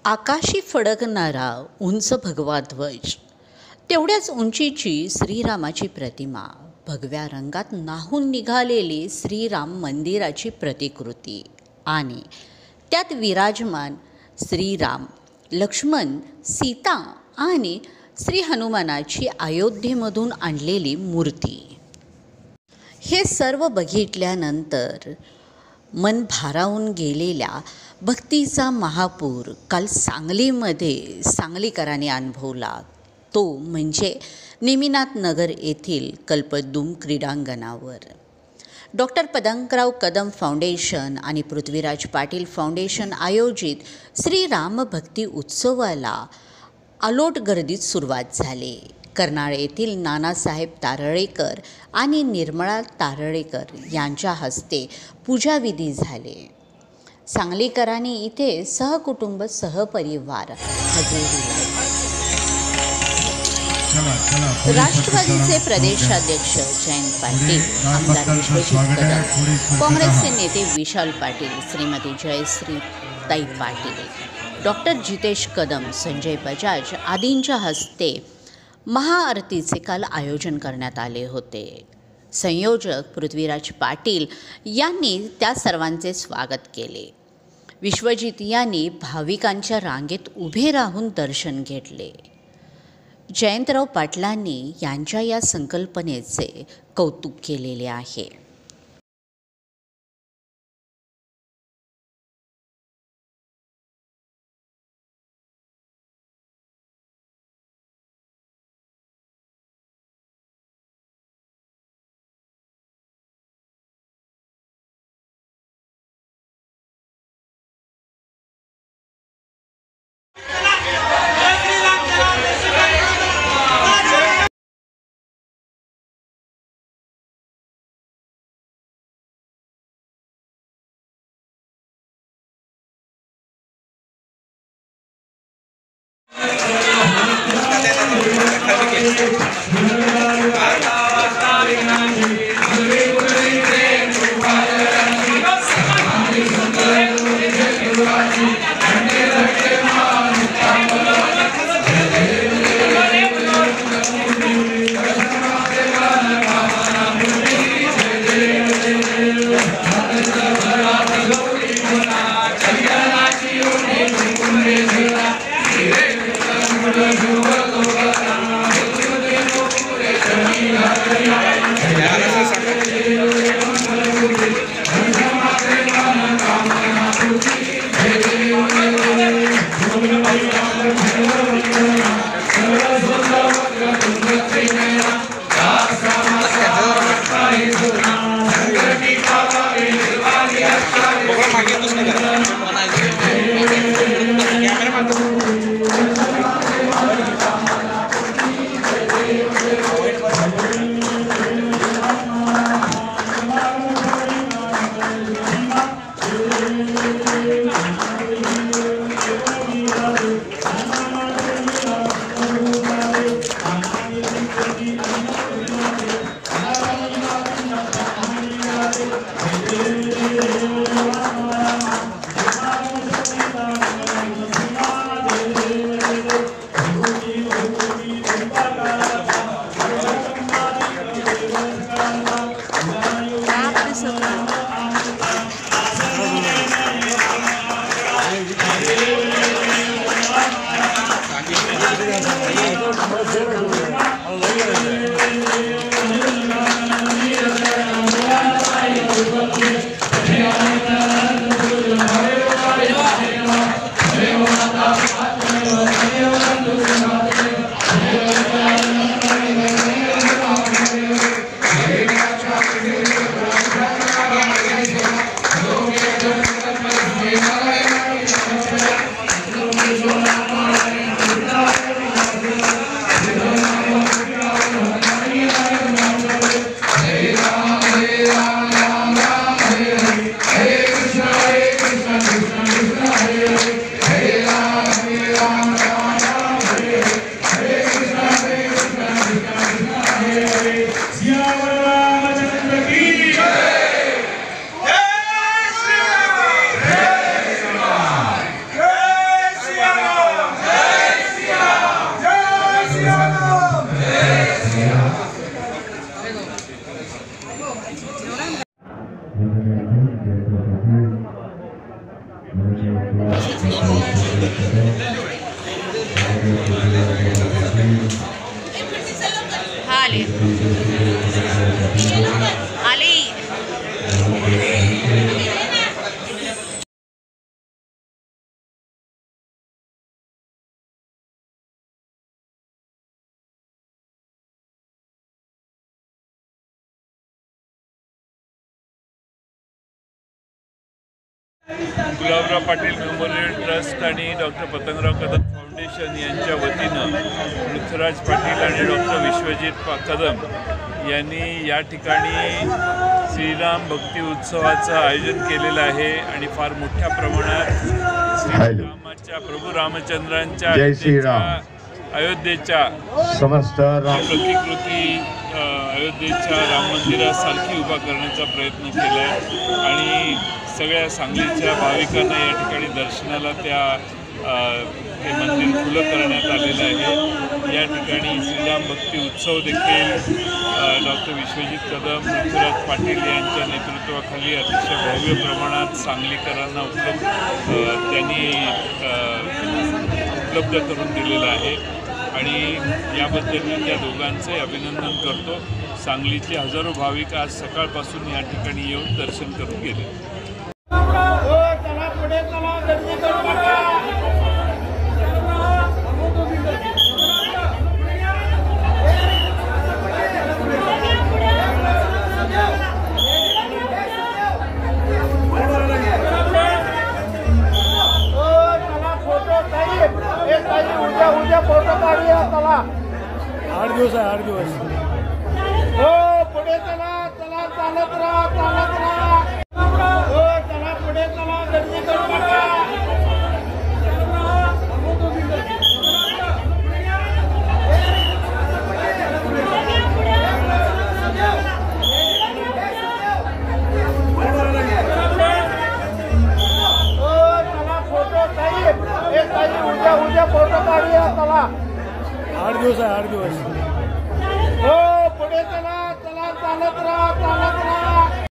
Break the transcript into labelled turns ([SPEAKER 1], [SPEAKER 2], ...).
[SPEAKER 1] आकाशी फडकणारा उंच भगवा ध्वज, तेवढ्याच उंचीची श्रीरामाची प्रतिमा, भगव्या रंगात न्हाऊन निघालेली श्रीराम मंदिराची प्रतिकृती आणि त्यात विराजमान श्रीराम, लक्ष्मण, सीता आणि श्री हनुमानाची अयोध्येमधून आणलेली मूर्ती. हे सर्व बघितल्यानंतर मन भारावून गेलेल्या भक्तीचा महापूर काल सांगलीमध्ये सांगलीकरांनी अनुभवला. तो म्हणजे नेमिनाथ नगर येथील कल्पद्रुम क्रीडांगणावर. डॉक्टर पतंगराव कदम फाउंडेशन आणि पृथ्वीराज पाटील फाउंडेशन आयोजित श्री राम भक्ती उत्सवाला अलोट गर्दीत सुरुवात झाली. कर्नाळ येथील नानासाहेब तारळेकर आणि निर्मळा तारळेकर यांच्या हस्ते पूजाविधी झाले. सांगलीकरांनी इथे सहकुटुंब सहपरिवार हजेरी लावली. राष्ट्रवादीचे प्रदेशाध्यक्ष जयंत पाटील, आमदार विश्वजित कदम, काँग्रेसचे नेते विशाल पाटील, श्रीमती जयश्रीताई पाटील, डॉक्टर जितेश कदम, संजय बजाज आदींच्या हस्ते महाआरतीचे काल आयोजन करण्यात आले होते. संयोजक पृथ्वीराज पाटील यांनी त्या सर्वांचे स्वागत केले. विश्वजित यांनी भाविकांच्या रांगेत उभे राहून दर्शन घेतले. जयंतराव पाटलांनी यांच्या या संकल्पनेचे कौतुक केलेले आहे.
[SPEAKER 2] गुलाबराव पाटील मेमोरियल ट्रस्ट आणि डॉक्टर पतंगराव कदम फाउंडेशन यांच्या वतीनं पृथ्वीराज पाटील आणि डॉक्टर विश्वजित कदम यांनी या ठिकाणी श्रीराम भक्ती उत्सवाचं आयोजन केलेलं आहे आणि फार मोठ्या प्रमाणात श्रीरामाच्या प्रभू रामचंद्रांच्या अयोध्येच्या समस्त प्रतिकृती अयोध्येच्या राम मंदिरासारखी उभा करण्याचा प्रयत्न केला आहे आणि सगळ्या सांगलीच्या भाविकांना या ठिकाणी दर्शनाला ते मंदिर खुलं करण्यात आलेलं आहे। या ठिकाणी श्रीराम भक्ती उत्सव देखील डॉक्टर विश्वजित कदम पृथ्वीराज पाटील यांच्या नेतृत्वाखाली अतिशय भव्य प्रमाणात सांगलीकरांना उपलब्ध करून दिलेला आहे आणि याबद्दल मी त्या दोघांचे अभिनंदन करतो। सांगलीचे हजारो भाविक आज सकाळपासून या ठिकाणी येऊन दर्शन करून गेले।
[SPEAKER 3] उद्या फोटो काढूया चला 8 दिवस आहे 8 दिवस हो पुढे चला चला चालत राहा हो चला पुढे चला गर्दी करू नका उद्या फोटो काढूया चला 8 दिवस आहे 8 दिवस हो पुढे चला चला चालत राहा